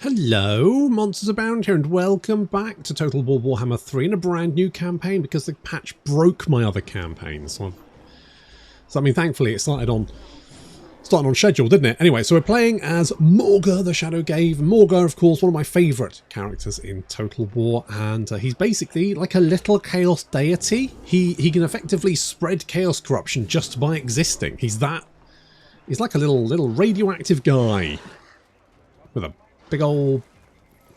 Hello, Monsters Abound here, and welcome back to Total War Warhammer 3 in a brand new campaign because the patch broke my other campaigns. So I mean, thankfully it started on schedule, didn't it? Anyway, so we're playing as Morghur the Shadowgave. Morghur, of course, one of my favourite characters in Total War, and he's basically like a little chaos deity. He can effectively spread chaos corruption just by existing. He's like a little radioactive guy with a big old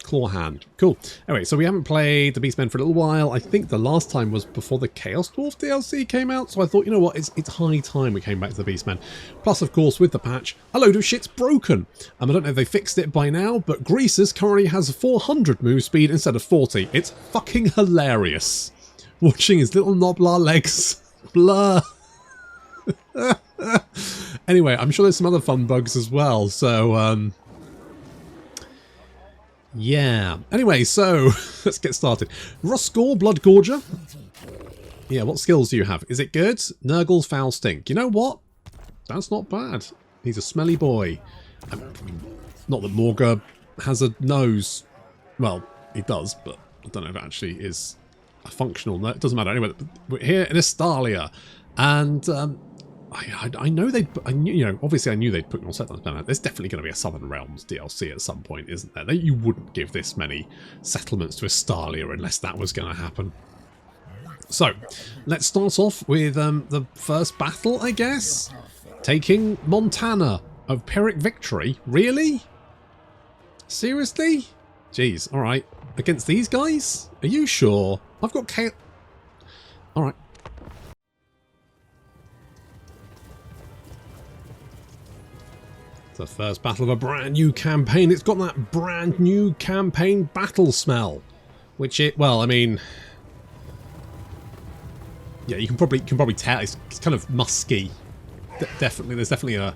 claw hand. Cool. Anyway, so we haven't played the Beastmen for a little while. I think the last time was before the Chaos Dwarf DLC came out, so I thought, you know what, it's high time we came back to the Beastmen. Plus, of course, with the patch, a load of shit's broken. I don't know if they fixed it by now, but Greasus currently has 400 move speed instead of 40. It's fucking hilarious. Watching his little knoblar legs blur. Anyway, I'm sure there's some other fun bugs as well, so, yeah. Anyway, so let's get started. Rusgor, Blood Gorger. Yeah, what skills do you have? Is it good? Nurgle's Foul Stink. You know what? That's not bad. He's a smelly boy. I mean, not that Morghur has a nose. Well, he does, but I don't know if it actually is a functional nose. It doesn't matter. Anyway, we're here in Estalia, and I know obviously I knew they'd put more settlements down there. There's definitely going to be a Southern Realms DLC at some point, isn't there? You wouldn't give this many settlements to Estalia unless that was going to happen. So, let's start off with the first battle, I guess. Taking Montana of Pyrrhic Victory. Really? Seriously? Jeez, alright. Against these guys? Are you sure? I've got Alright. The first battle of a brand new campaign. It's got that brand new campaign battle smell, which well, I mean, yeah, you can probably tell it's kind of musky. Definitely, there's definitely a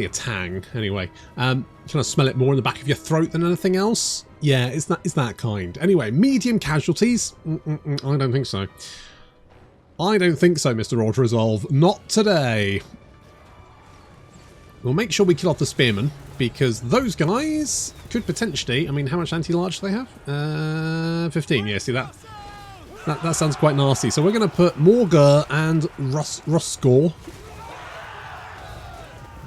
tang. Anyway, kind of smell it more in the back of your throat than anything else. Yeah, it's that kind. Anyway, medium casualties. I don't think so. I don't think so, Mr. Auto Resolve. Not today. We'll make sure we kill off the spearmen, because those guys could potentially... I mean, how much anti-large do they have? 15, yeah, see that sounds quite nasty. So we're going to put Morghur and Rusgor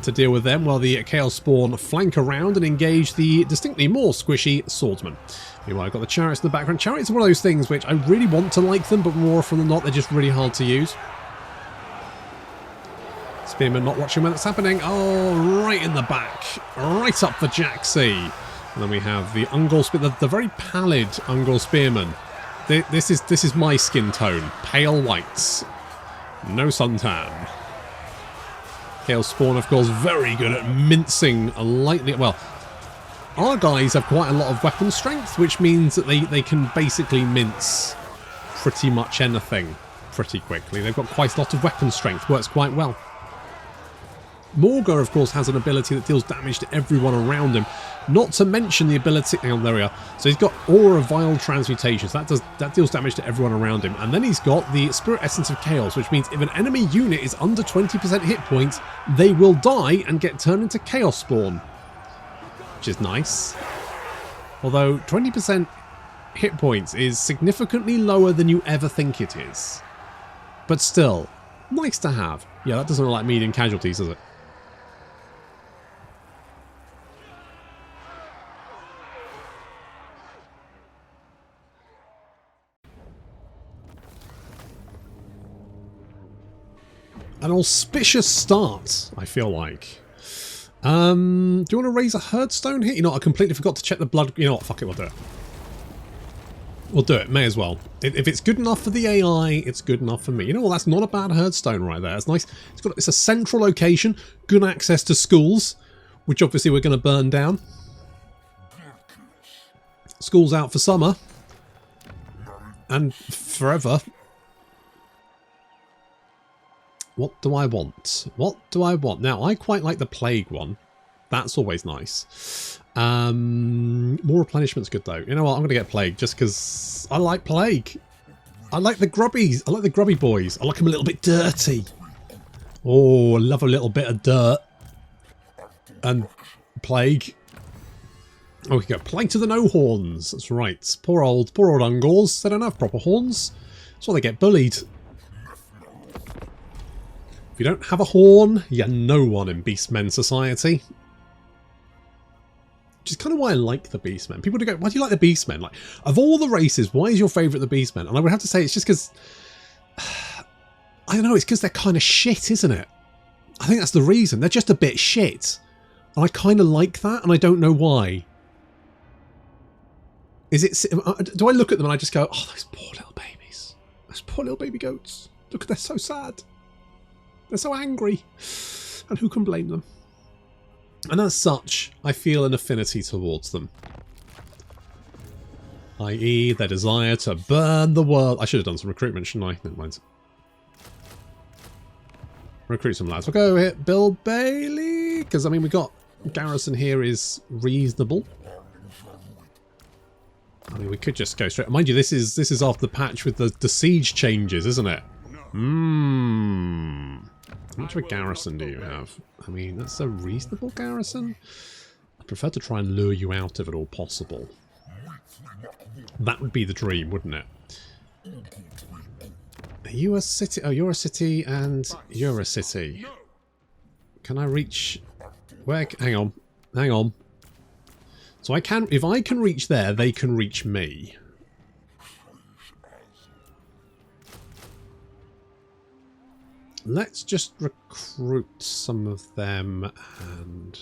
to deal with them, while the Chaos Spawn flank around and engage the distinctly more squishy swordsman. Meanwhile, I've got the chariots in the background. Chariots are one of those things which I really want to like them, but more often than not, they're just really hard to use. Spearman not watching when it's happening. Oh, right in the back. Right up the Jaxie. And then we have the Ungol Spearman, the very pallid Ungol Spearman. This is my skin tone. Pale whites. No suntan. Chaos Spawn, of course, very good at mincing lightly. Well, our guys have quite a lot of weapon strength, which means that they can basically mince pretty much anything pretty quickly. They've got quite a lot of weapon strength. Works quite well. Morghur, of course, has an ability that deals damage to everyone around him. Not to mention the ability... Oh, there we are. So he's got Aura Vile Transmutations. That deals damage to everyone around him. And then he's got the Spirit Essence of Chaos, which means if an enemy unit is under 20% hit points, they will die and get turned into Chaos Spawn. Which is nice. Although 20% hit points is significantly lower than you ever think it is. But still, nice to have. Yeah, that doesn't look like medium casualties, does it? An auspicious start, I feel like. Do you want to raise a herdstone here? You know, I completely forgot to check the blood. You know what? Fuck it, we'll do it. We'll do it. May as well. If it's good enough for the AI, it's good enough for me. You know what? That's not a bad herdstone right there. It's nice. It's a central location, good access to schools, which obviously we're going to burn down. School's out for summer and forever. What do I want? What do I want? Now, I quite like the plague one. That's always nice. More replenishment's good though. You know what? I'm going to get plague just because I like plague. I like the grubbies. I like the grubby boys. I like them a little bit dirty. Oh, I love a little bit of dirt. And plague. Oh, we go. Plight of the no horns. That's right. Poor old Ungors. They don't have proper horns. That's why they get bullied. If you don't have a horn, you're no one in Beastmen society. Which is kind of why I like the Beastmen. People do go, why do you like the Beastmen? Like, of all the races, why is your favourite the Beastmen? And I would have to say it's just because... I don't know, it's because they're kind of shit, isn't it? I think that's the reason. They're just a bit shit. And I kind of like that, and I don't know why. Is it? Do I look at them and I just go, oh, those poor little babies. Those poor little baby goats. Look, they're so sad. They're so angry. And who can blame them? And as such, I feel an affinity towards them. I.e. their desire to burn the world. I should have done some recruitment, shouldn't I? Never mind. Recruit some lads. We'll go hit Bill Bailey. Because, I mean, we got... Garrison here is reasonable. I mean, we could just go straight... Mind you, this is after the patch with the siege changes, isn't it? How much of a garrison do you have? I mean, that's a reasonable garrison. I prefer to try and lure you out if at all possible. That would be the dream, wouldn't it? Are you a city? Oh, you're a city and you're a city. Can I reach... Where? Hang on. Hang on. So I can... If I can reach there, they can reach me. Let's just recruit some of them and...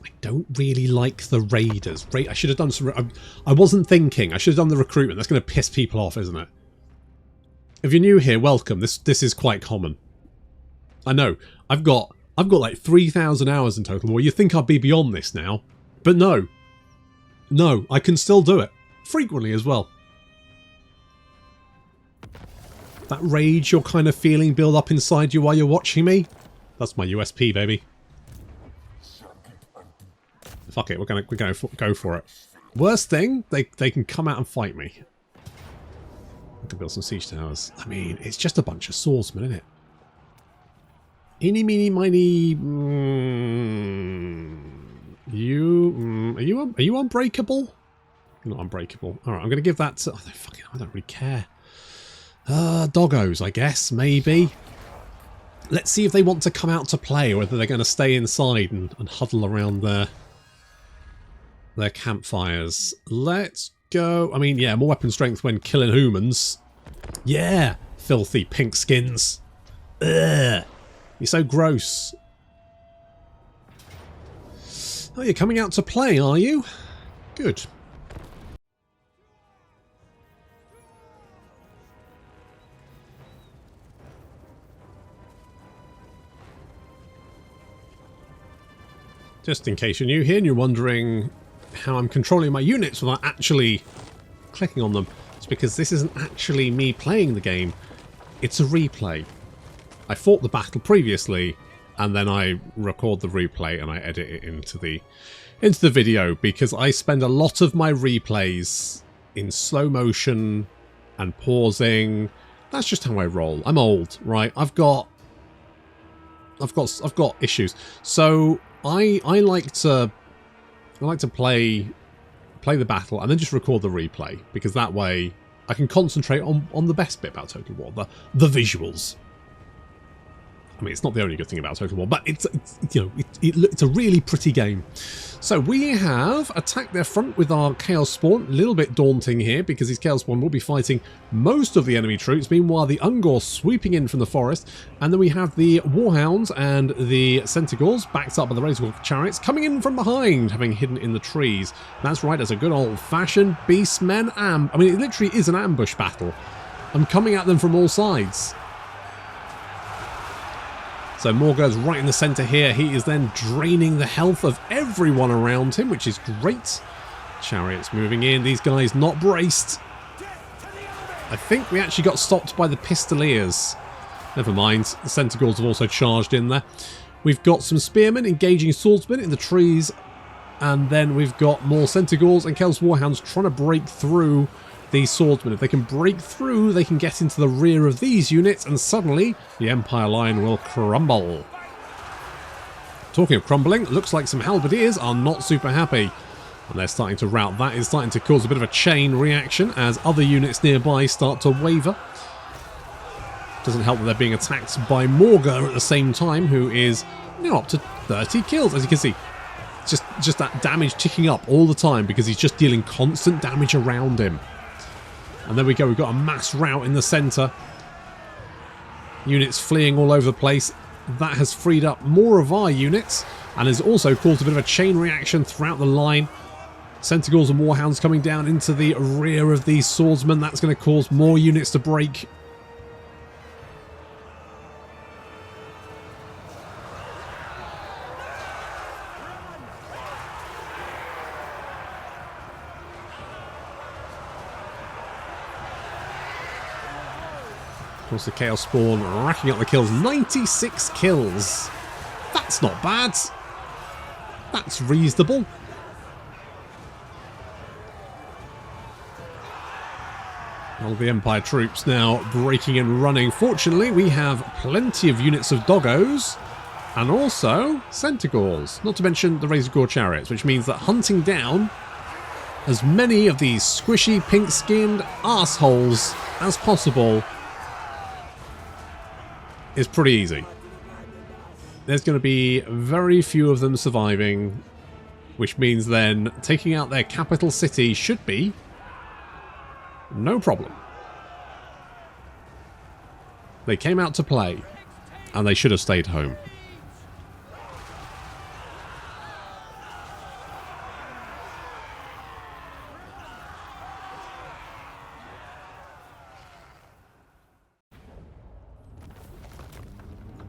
I don't really like the raiders. I should have done some... I wasn't thinking. I should have done the recruitment. That's going to piss people off, isn't it? If you're new here, welcome. This is quite common. I know. I've got like 3,000 hours in total. Well, you think I'd be beyond this now. But no. No, I can still do it. Frequently as well. That rage you're kind of feeling build up inside you while you're watching me? That's my USP, baby. Fuck it, we're gonna go for it. Worst thing, they can come out and fight me. I can build some siege towers. I mean, it's just a bunch of swordsmen, isn't it? Eeny, meeny, miny. Are you unbreakable? You're not unbreakable. All right, I'm gonna give that to... I don't really care. Doggos, I guess, maybe. Let's see if they want to come out to play or whether they're going to stay inside and huddle around their campfires. Let's go. I mean, yeah, more weapon strength when killing humans. Yeah, filthy pink skins. Ugh, you're so gross. Oh, you're coming out to play, are you? Good. Just in case you're new here and you're wondering how I'm controlling my units without actually clicking on them, it's because this isn't actually me playing the game, it's a replay. I fought the battle previously and then I record the replay and I edit it into the video because I spend a lot of my replays in slow motion and pausing. That's just how I roll. I'm old, right? I've got issues. So I like to play the battle and then just record the replay because that way I can concentrate on the best bit about Total War, the visuals. I mean, it's not the only good thing about Total War, but it's a really pretty game. So we have attacked their front with our Chaos Spawn. A little bit daunting here because these Chaos Spawn will be fighting most of the enemy troops. Meanwhile, the Ungor sweeping in from the forest. And then we have the Warhounds and the Centaurs backed up by the Razor chariots coming in from behind, having hidden in the trees. That's right, it's a good old-fashioned Beastmen I mean, it literally is an ambush battle. I'm coming at them from all sides. So Morghur's right in the centre here. He is then draining the health of everyone around him, which is great. Chariots moving in. These guys not braced. I think we actually got stopped by the Pistoliers. Never mind. The Centaurs have also charged in there. We've got some spearmen engaging swordsmen in the trees. And then we've got more Centaurs and Chaos Warhounds trying to break through these swordsmen. If they can break through, they can get into the rear of these units, and suddenly the Empire line will crumble. Talking of crumbling, it looks like some halberdiers are not super happy. And they're starting to rout. That is starting to cause a bit of a chain reaction as other units nearby start to waver. Doesn't help that they're being attacked by Morghur at the same time, who is now up to 30 kills, as you can see. Just that damage ticking up all the time because he's just dealing constant damage around him. And there we go, we've got a mass rout in the centre. Units fleeing all over the place. That has freed up more of our units and has also caused a bit of a chain reaction throughout the line. Centaurs and Warhounds coming down into the rear of these swordsmen. That's going to cause more units to break. Of course, the Chaos Spawn racking up the kills. 96 kills. That's not bad. That's reasonable. All the Empire troops now breaking and running. Fortunately, we have plenty of units of doggos and also centaurs. Not to mention the Razor Gore chariots, which means that hunting down as many of these squishy, pink-skinned assholes as possible is pretty easy. There's going to be very few of them surviving, which means then taking out their capital city should be no problem. They came out to play, and they should have stayed home.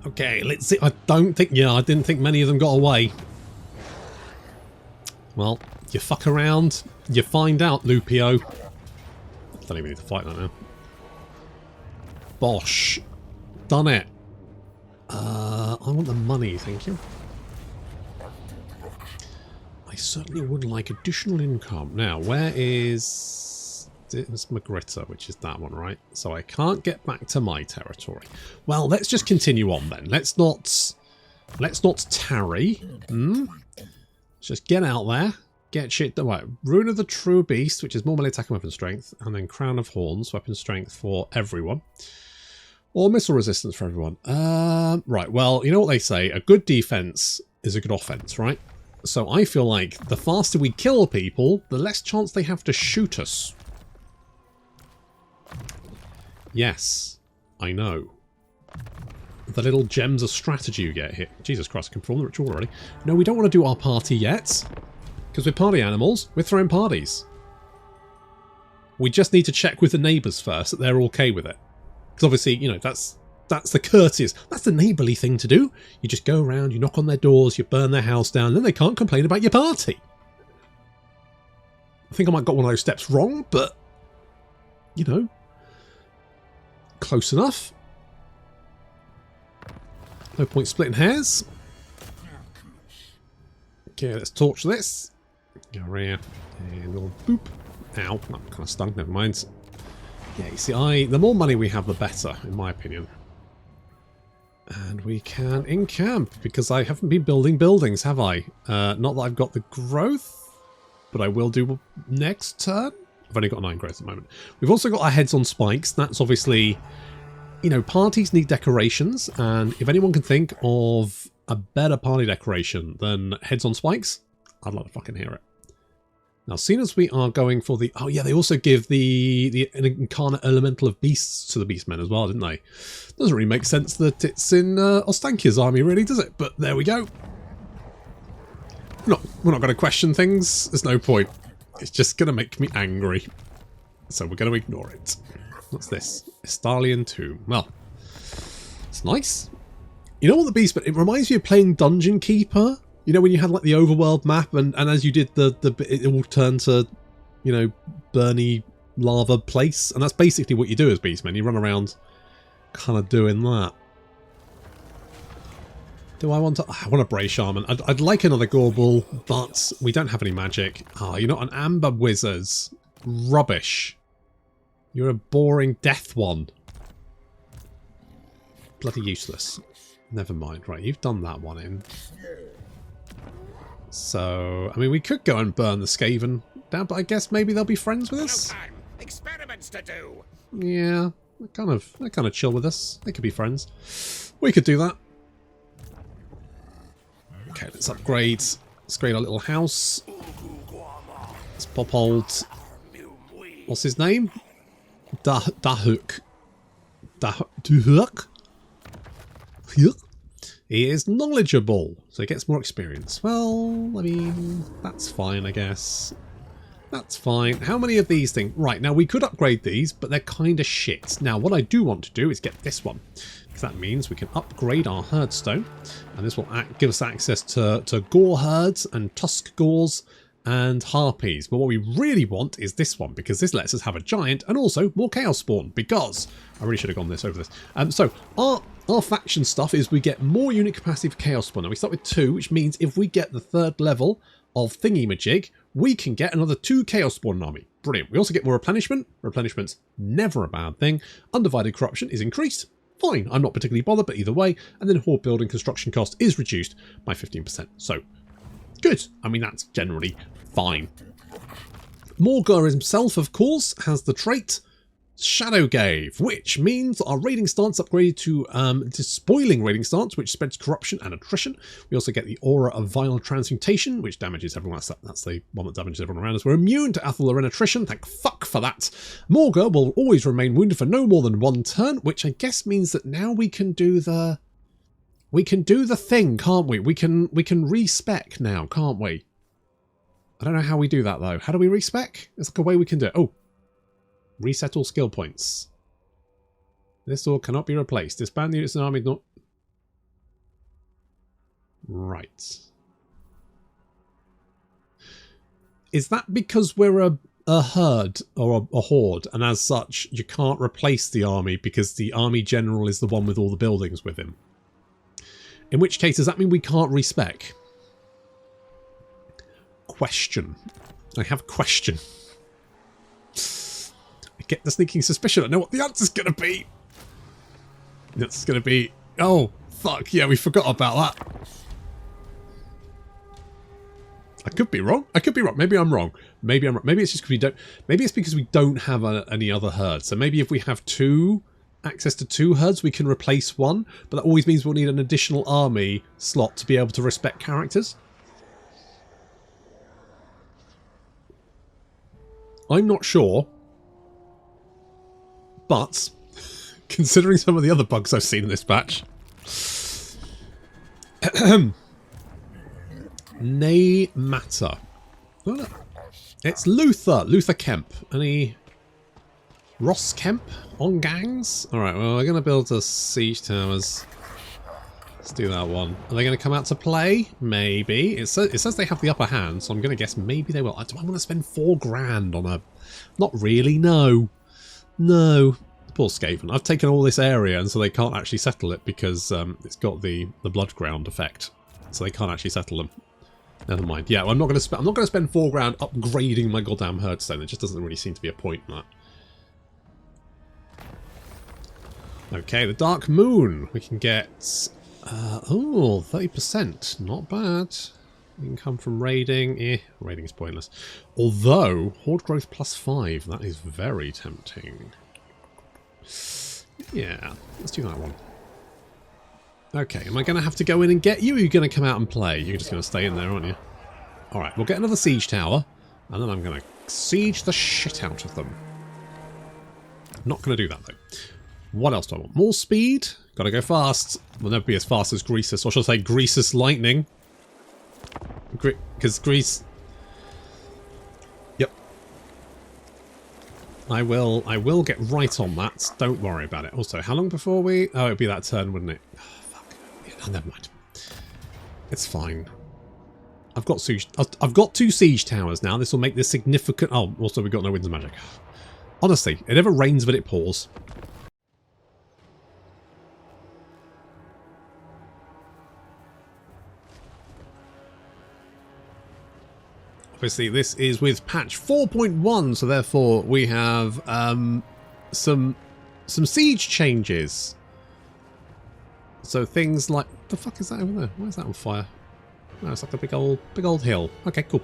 Okay, let's see. I didn't think many of them got away. Well, you fuck around, you find out, Lupio. Don't even need to fight that now. Bosh. Done it. I want the money, thank you. I certainly would like additional income. Now, where is... It's Morghur, which is that one, right? So I can't get back to my territory. Well, let's just continue on then. Let's not tarry. Just get out there. Get shit done. Right. Rune of the True Beast, which is more melee attack and weapon strength. And then Crown of Horns, weapon strength for everyone. Or missile resistance for everyone. Right, well, you know what they say. A good defense is a good offense, right? So I feel like the faster we kill people, the less chance they have to shoot us. Yes, I know. The little gems of strategy you get here. Jesus Christ, I can perform the ritual already. No, we don't want to do our party yet. Because we're party animals, we're throwing parties. We just need to check with the neighbours first that they're okay with it. Because obviously, you know, that's the courteous, that's the neighbourly thing to do. You just go around, you knock on their doors, you burn their house down, and then they can't complain about your party. I think I might have got one of those steps wrong, but, you know, close enough. No point splitting hairs. Okay, let's torch this. Go around and we'll boop. Ow, that kind of stung, never mind. Yeah, you see, the more money we have, the better, in my opinion. And we can encamp, because I haven't been building buildings, have I? Not that I've got the growth, but I will do next turn. I've only got 9 growth at the moment. We've also got our heads on spikes. That's obviously, you know, parties need decorations, and if anyone can think of a better party decoration than heads on spikes, I'd like to fucking hear it. Now, seeing as we are going for the... Oh, yeah, they also give the incarnate elemental of beasts to the beastmen as well, didn't they? Doesn't really make sense that it's in Ostankia's army, really, does it? But there we go. We're not going to question things. There's no point. It's just going to make me angry. So we're going to ignore it. What's this? Estalian Tomb. Well, it's nice. You know what the beastmen... It reminds me of playing Dungeon Keeper. You know, when you had like the overworld map and as you did it all turned to, you know, burny lava place. And that's basically what you do as beastmen. You run around kind of doing that. Do I want to... I want a Bray Shaman. I'd like another Gorbel, but we don't have any magic. Ah, you're not an Amber Wizard. Rubbish. You're a boring death one. Bloody useless. Never mind. Right, you've done that one in. So, I mean, we could go and burn the Skaven down, but I guess maybe they'll be friends with us. No time. Experiments to do. Yeah, they're kind of chill with us. They could be friends. We could do that. Okay, let's upgrade. Let's grade our little house. Let's pop old. What's his name? Dahuk. Dahuk. He is knowledgeable, so he gets more experience. Well, I mean, that's fine, I guess. That's fine. How many of these things? Right, now we could upgrade these, but they're kind of shit. Now, what I do want to do is get this one, because that means we can upgrade our herdstone, and this will give us access to Gorherds and Tusk Gors and Harpies. But what we really want is this one, because this lets us have a giant and also more Chaos Spawn, because I really should have gone over this. So our faction stuff is we get more unit capacity for Chaos Spawn. Now we start with 2, which means if we get the 3rd level of Thingy-majig, we can get another 2 Chaos Spawn army. Brilliant. We also get more replenishment. Replenishment's never a bad thing. Undivided corruption is increased. Fine. I'm not particularly bothered, but either way. And then horde building construction cost is reduced by 15%. So, good. I mean, that's generally fine. Morghur himself, of course, has the trait Shadowgave, which means our raiding stance upgraded to spoiling raiding stance, which spreads corruption and attrition. We also get the aura of vile transmutation, which damages everyone. That's the one that damages everyone around us. We're immune to Aethelor and attrition. Thank fuck for that. Morghur will always remain wounded for no more than 1 turn, which I guess means that now we can do the thing, can't we? We can respec now, can't we? I don't know how we do that though. How do we respec? There's like a way we can do it. Oh. Reset all skill points. This all cannot be replaced. Disband units in army not... Right. Is that because we're a herd or a horde, and as such you can't replace the army because the army general is the one with all the buildings with him? In which case, does that mean we can't respec? Question. I have a question. Get the sneaking suspicion. I know what the answer's going to be. It's going to be... Oh, fuck. Yeah, we forgot about that. I could be wrong. I could be wrong. Maybe I'm wrong. Maybe I'm wrong. Maybe it's just because we don't... Maybe it's because we don't have any other herds. So maybe if we have access to 2 herds, we can replace 1. But that always means we'll need an additional army slot to be able to respec characters. I'm not sure. But, considering some of the other bugs I've seen in this patch, nay matter. Oh, no. It's Luther Kemp. Any Ross Kemp on gangs? Alright, well, we're going to build a siege towers. Let's do that one. Are they going to come out to play? Maybe. It says they have the upper hand, so I'm going to guess maybe they will. Do I want to spend 4 grand on a... Not really, no. No. Poor Skaven. I've taken all this area and so they can't actually settle it because it's got the blood ground effect. So they can't actually settle them. Never mind. Yeah, well, I'm not going to spend 4 grand upgrading my goddamn herdstone. There just doesn't really seem to be a point in that. Okay, the Dark Moon. We can get 30%. Not bad. You can come from raiding. Raiding is pointless. Although, horde growth +5. That is very tempting. Yeah, let's do that one. Okay, am I going to have to go in and get you, or are you going to come out and play? You're just going to stay in there, aren't you? Alright, we'll get another siege tower, and then I'm going to siege the shit out of them. Not going to do that, though. What else do I want? More speed? Gotta go fast. We'll never be as fast as Greasus, or shall I say Greasus Lightning. Because Yep. I will get right on that. Don't worry about it. Also, how long before we... Oh, it'd be that turn, wouldn't it? Oh, fuck. Yeah, no, never mind. It's fine. I've got 2 siege towers now. This will make this significant... Oh, also we've got no winds of magic. Honestly, it never rains but it pours. Obviously, this is with patch 4.1, so therefore we have some siege changes. So things like... What the fuck is that over there? Why is that on fire? Oh, it's like a big old hill. Okay, cool.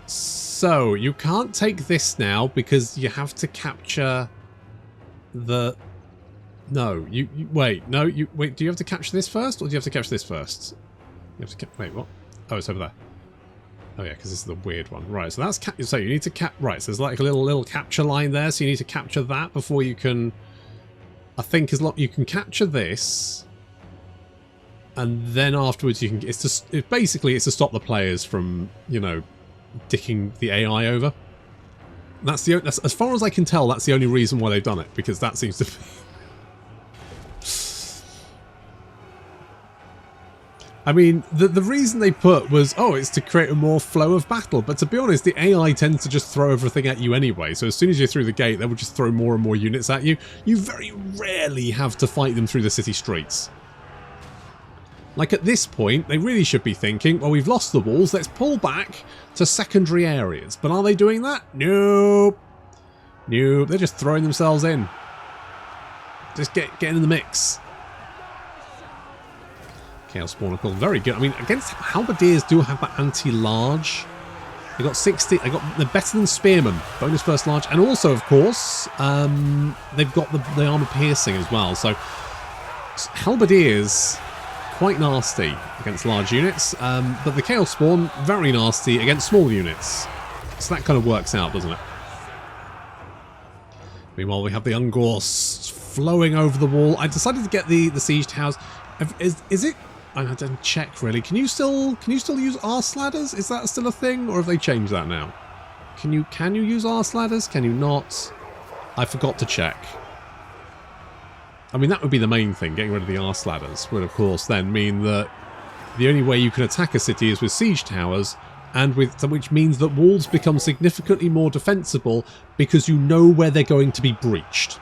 So you can't take this now because you have to capture the... No, you wait. No, you wait. Do you have to capture this first, or do you have to capture this first? You have to wait. What? Oh, it's over there. Oh yeah, because this is the weird one. Right. So that's so you need to right. So there's like a little capture line there. So you need to capture that before you can. I think as long you can capture this, and then afterwards you can. It's just basically it's to stop the players from dicking the AI over. That's as far as I can tell. That's the only reason why they've done it, because that seems to be. I mean, the reason they put was, oh, it's to create a more flow of battle. But to be honest, the AI tends to just throw everything at you anyway. So as soon as you're through the gate, they will just throw more and more units at you. You very rarely have to fight them through the city streets. Like at this point, they really should be thinking, well, we've lost the walls. Let's pull back to secondary areas. But are they doing that? Nope. Nope. They're just throwing themselves in. Just get in the mix. Chaos Spawner, very good. I mean, against Halberdiers do have that anti-large. They got 60. They're better than Spearmen. Bonus first large, and also, of course, they've got the armor piercing as well. So Halberdiers quite nasty against large units, but the Chaos Spawn very nasty against small units. So that kind of works out, doesn't it? Meanwhile, we have the Ungors flowing over the wall. I decided to get the siege towers. Is it? I didn't check really. Can you still use arse ladders? Is that still a thing, or have they changed that now? Can you use arse ladders? Can you not? I forgot to check. I mean, that would be the main thing. Getting rid of the arse ladders would, of course, then mean that the only way you can attack a city is with siege towers, and which means that walls become significantly more defensible because you know where they're going to be breached.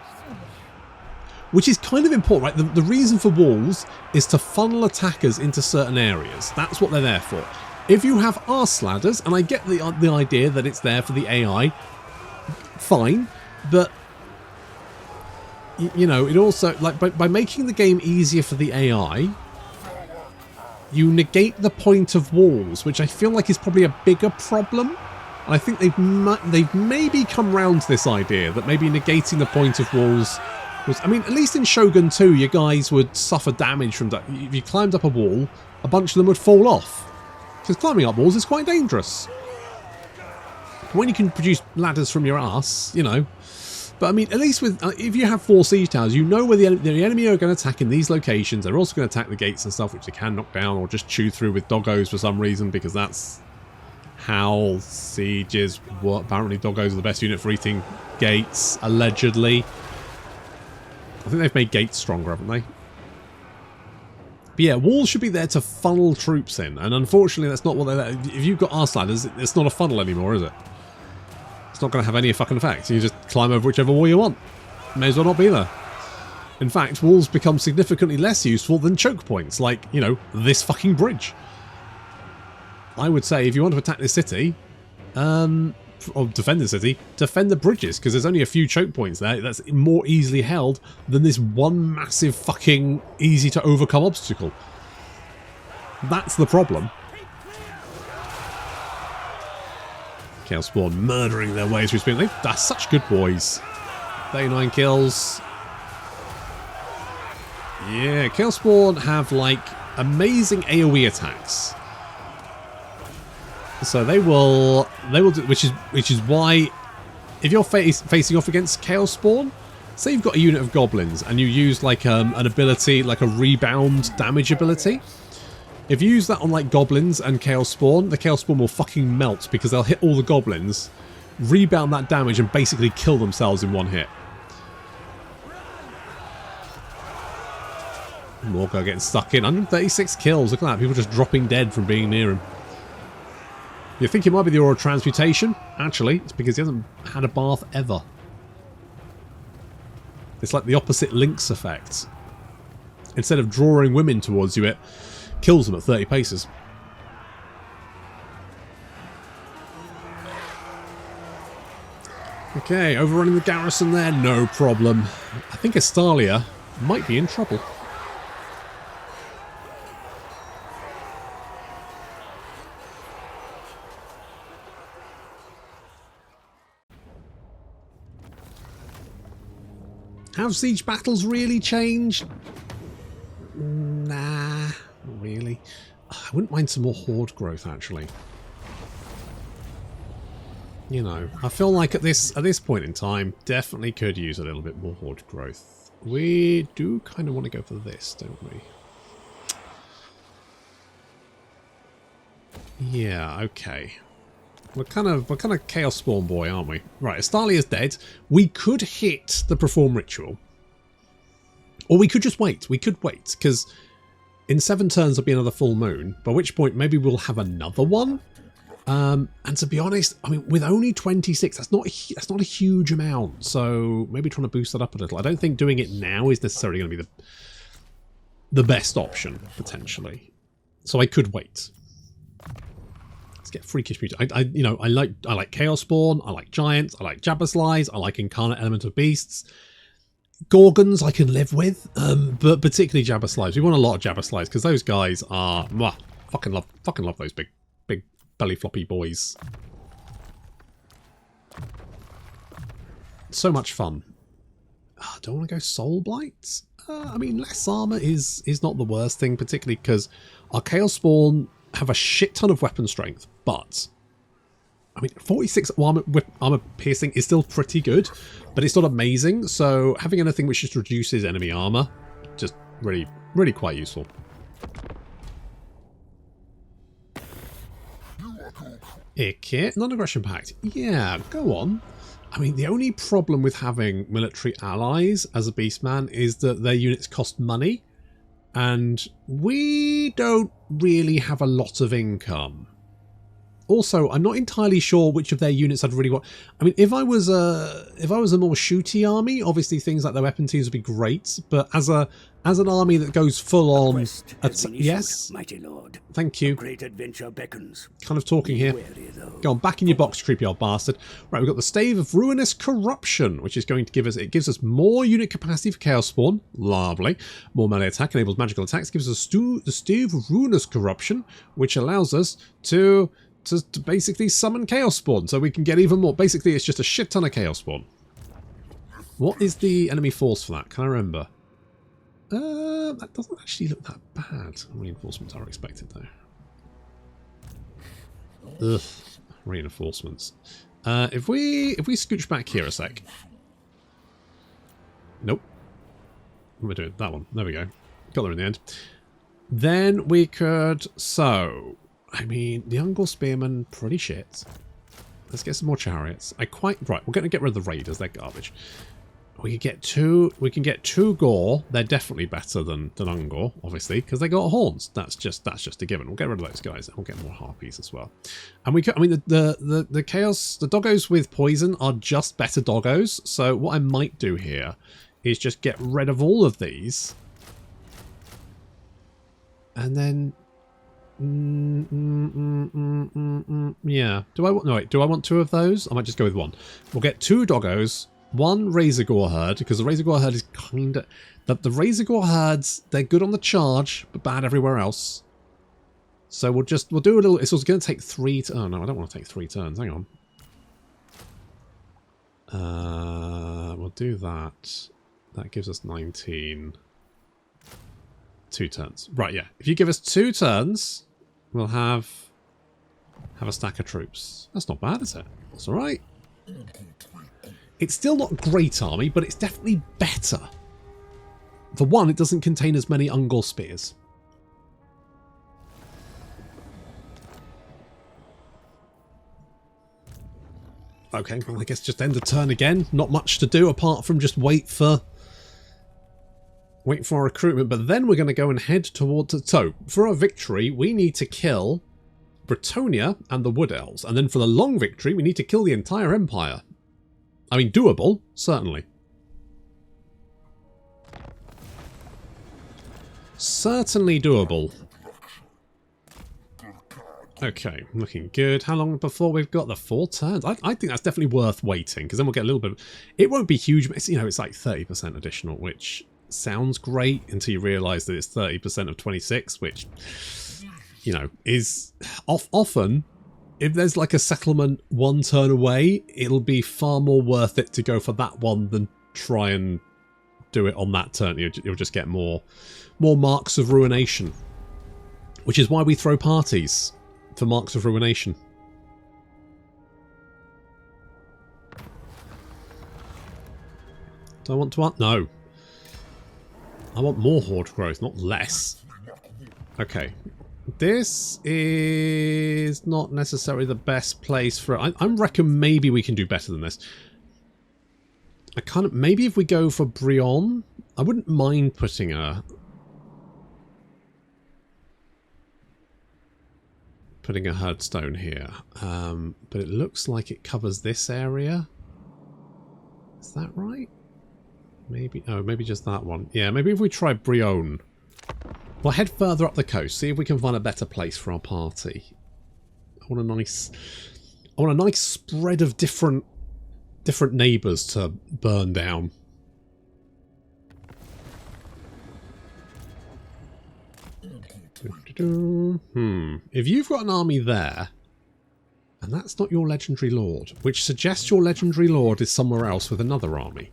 Which is kind of important, right? The reason for walls is to funnel attackers into certain areas. That's what they're there for. If you have arse ladders, and I get the idea that it's there for the AI, fine, but it also, like, by making the game easier for the AI, you negate the point of walls, which I feel like is probably a bigger problem. And I think they've maybe come round to this idea that maybe negating the point of walls. I mean, at least in Shogun 2, you guys would suffer damage from that. If you climbed up a wall, a bunch of them would fall off. Because climbing up walls is quite dangerous. When you can produce ladders from your ass, But I mean, at least with if you have 4 siege towers, you know where the enemy are going to attack in these locations. They're also going to attack the gates and stuff, which they can knock down or just chew through with doggos for some reason, because that's how sieges work. Apparently, doggos are the best unit for eating gates, allegedly. I think they've made gates stronger, haven't they? But yeah, walls should be there to funnel troops in, and unfortunately that's not what they're there. If you've got arse ladders, it's not a funnel anymore, is it? It's not going to have any fucking effect. You just climb over whichever wall you want. May as well not be there. In fact, walls become significantly less useful than choke points, like, this fucking bridge. I would say if you want to attack this city, or defend the city, defend the bridges, because there's only a few choke points there that's more easily held than this one massive fucking easy to overcome obstacle. That's the problem. Chaos Spawn murdering their way through speed. They're such good boys. 39 kills. Yeah, Chaos Spawn have like amazing AoE attacks. So they will do, which is why if you're facing off against Chaos Spawn, say you've got a unit of goblins and you use like an ability, like a rebound damage ability. If you use that on like goblins and Chaos Spawn, the Chaos Spawn will fucking melt because they'll hit all the goblins, rebound that damage, and basically kill themselves in one hit. Morghur getting stuck in. 136 kills. Look at that. People just dropping dead from being near him. You think it might be the Aura Transmutation? Actually, it's because he hasn't had a bath ever. It's like the opposite Lynx effect. Instead of drawing women towards you, it kills them at 30 paces. Okay, overrunning the garrison there, no problem. I think Estalia might be in trouble. Have siege battles really changed? Nah, not really. I wouldn't mind some more horde growth, actually. You know, I feel like at this point in time, definitely could use a little bit more horde growth. We do kind of want to go for this, don't we? Yeah, okay. We're kind of Chaos Spawn boy, aren't we? Right, Astalia's dead. We could hit the Perform Ritual. Or we could just wait. We could wait, because in 7 turns there'll be another full moon, by which point maybe we'll have another one. And to be honest, I mean, with only 26, that's not a huge amount. So maybe trying to boost that up a little. I don't think doing it now is necessarily going to be the best option, potentially. So I could wait. Let's get freakish music. I like Chaos Spawn. I like Giants. I like Jabberslies. I like Incarnate Element of Beasts. Gorgons I can live with, but particularly Jabberslies. We want a lot of Jabberslies because those guys are fucking love those big belly floppy boys. So much fun. Do I want to go Soul Blight? I mean, less armor is not the worst thing, particularly because our Chaos Spawn have a shit ton of weapon strength, but I mean, 46 armor piercing is still pretty good, but it's not amazing. So having anything which just reduces enemy armor, just really quite useful. Okay, non-aggression pact. Yeah, go on. I mean, the only problem with having military allies as a Beastman is that their units cost money, and we don't really have a lot of income. Also, I'm not entirely sure which of their units I'd really want. I mean, if I was a more shooty army, obviously things like their weapon teams would be great. But as an army that goes full on, yes, mighty lord. Thank you. Great adventure beckons. Kind of talking here. Go on, back in your box, creepy old bastard. Right, we've got the Stave of Ruinous Corruption, which is going to gives us more unit capacity for Chaos Spawn. Lovely. More melee attack enables magical attacks. Gives us the Stave of Ruinous Corruption, which allows us to basically summon Chaos Spawn, so we can get even more. Basically, it's just a shit ton of Chaos Spawn. What is the enemy force for that? Can I remember? That doesn't actually look that bad. Reinforcements are expected, though. Ugh, reinforcements. If we scooch back here a sec. Nope. We're doing that one. There we go. Got there in the end. Then we could... So... I mean, the Ungor Spearmen, pretty shit. Let's get some more chariots. Right, we're going to get rid of the raiders, they're garbage. We can get two Gore. They're definitely better than Ungor, obviously, because they got horns. That's just a given. We'll get rid of those guys. We'll get more harpies as well. And we could, I mean, the chaos, the doggos with poison are just better doggos. So what I might do here is just get rid of all of these. And then yeah. Do I want 2 of those? I might just go with 1. We'll get 2 doggos, 1 Razor Gore herd, because the Razor Gore herd is kind of... The Razor Gore herds, they're good on the charge, but bad everywhere else. So we'll do a little... It's also going to take 3... Oh, no, I don't want to take 3 turns. Hang on. We'll do that. That gives us 19. 2 turns. Right, yeah. If you give us 2 turns... We'll have a stack of troops. That's not bad, is it? That's all right. It's still not a great army, but it's definitely better. For one, it doesn't contain as many Ungor spears. Okay, well, I guess just end the turn again. Not much to do apart from just wait for our recruitment, but then we're going to go and head towards... So, for our victory, we need to kill Bretonia and the Wood Elves. And then for the long victory, we need to kill the entire Empire. I mean, doable, certainly. Certainly doable. Okay, looking good. How long before we've got the 4 turns? I think that's definitely worth waiting, because then we'll get a little bit... It won't be huge, but it's like 30% additional, which... sounds great until you realise that it's 30% of 26, which, is often, if there's like a settlement 1 turn away, it'll be far more worth it to go for that one than try and do it on that turn, you'll just get more marks of ruination. Which is why we throw parties, for marks of ruination. Do I want to up? No. I want more horde growth, not less. Okay. This is not necessarily the best place for it. I reckon maybe we can do better than this. Maybe if we go for Brion, I wouldn't mind putting a herdstone here. But it looks like it covers this area. Is that right? Maybe, oh, maybe just that one. Yeah, maybe if we try Brion. We'll head further up the coast, see if we can find a better place for our party. I want a nice spread of different neighbours to burn down. If you've got an army there, and that's not your legendary lord, which suggests your legendary lord is somewhere else with another army.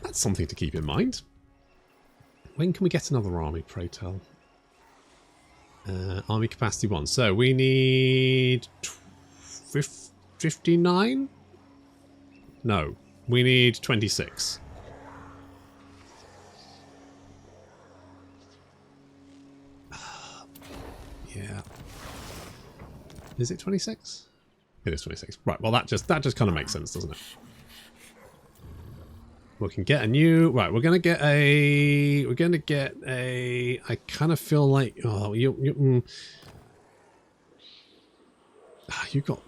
That's something to keep in mind. When can we get another army, pray tell? Army capacity 1. So we need 59? No, we need 26. Yeah. Is it 26? It is 26. Right, well that just kind of makes sense, doesn't it? We can get a new... Right, we're going to get a... I kind of feel like... Oh, you've got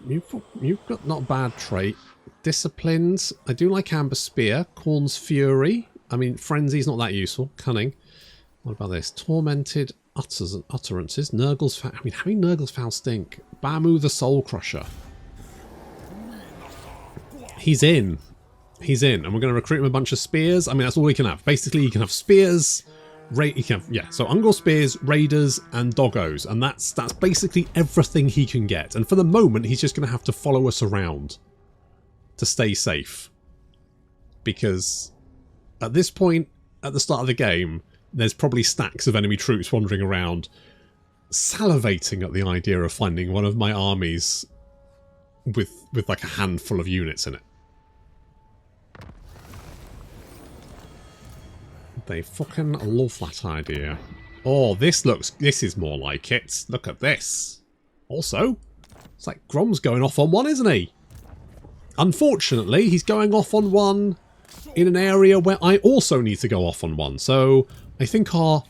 not a bad trait. Disciplined. I do like Amber Spear. Corn's Fury. I mean, Frenzy's not that useful. Cunning. What about this? Tormented Utterances. Nurgle's Foul... I mean, how many Nurgle's Foul stink? Bamu the Soul Crusher. He's in. He's in, and we're going to recruit him a bunch of spears. I mean, that's all he can have. Basically, he can have spears, so Ungor spears, raiders, and doggos, and that's basically everything he can get. And for the moment, he's just going to have to follow us around to stay safe, because at this point, at the start of the game, there's probably stacks of enemy troops wandering around, salivating at the idea of finding one of my armies with like a handful of units in it. They fucking love that idea. Oh, this is more like it. Look at this. Also, it's like Grom's going off on one, isn't he? Unfortunately, he's going off on one in an area where I also need to go off on one. So I think we're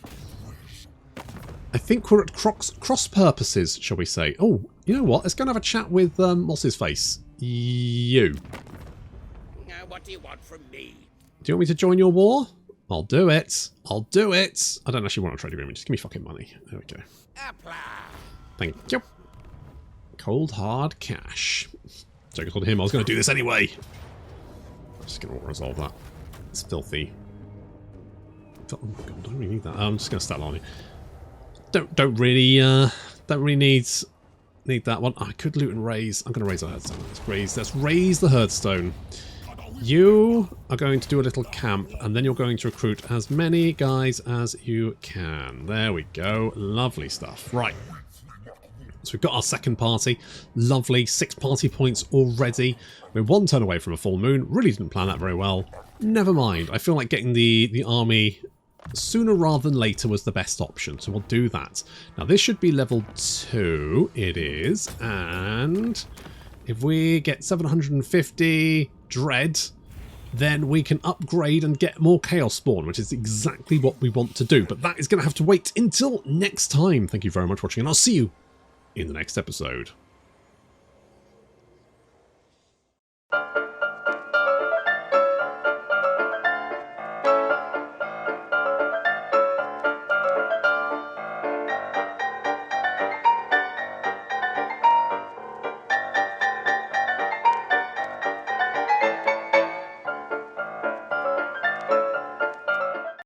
at cross purposes, shall we say. Oh, you know what? Let's go and have a chat with what's his face? You. What do you want from me? Do you want me to join your war? I'll do it. I'll do it. I don't actually want a trade agreement. Just give me fucking money. There we go. Apply. Thank you. Cold hard cash. So I told him I was going to do this anyway. I'm just going to resolve that. It's filthy. Oh my god, I don't really need that. I'm just going to start on it. Don't really need that one. I could loot and raise. I'm going to raise a herdstone. Let's raise the herdstone. You are going to do a little camp, and then you're going to recruit as many guys as you can. There we go. Lovely stuff. Right. So we've got our second party. Lovely. 6 party points already. We're 1 turn away from a full moon. Really didn't plan that very well. Never mind. I feel like getting the army sooner rather than later was the best option, so we'll do that. Now this should be level 2. It is. And if we get 750... Dread, then we can upgrade and get more Chaos Spawn, which is exactly what we want to do. But that is going to have to wait until next time. Thank you very much for watching, and I'll see you in the next episode.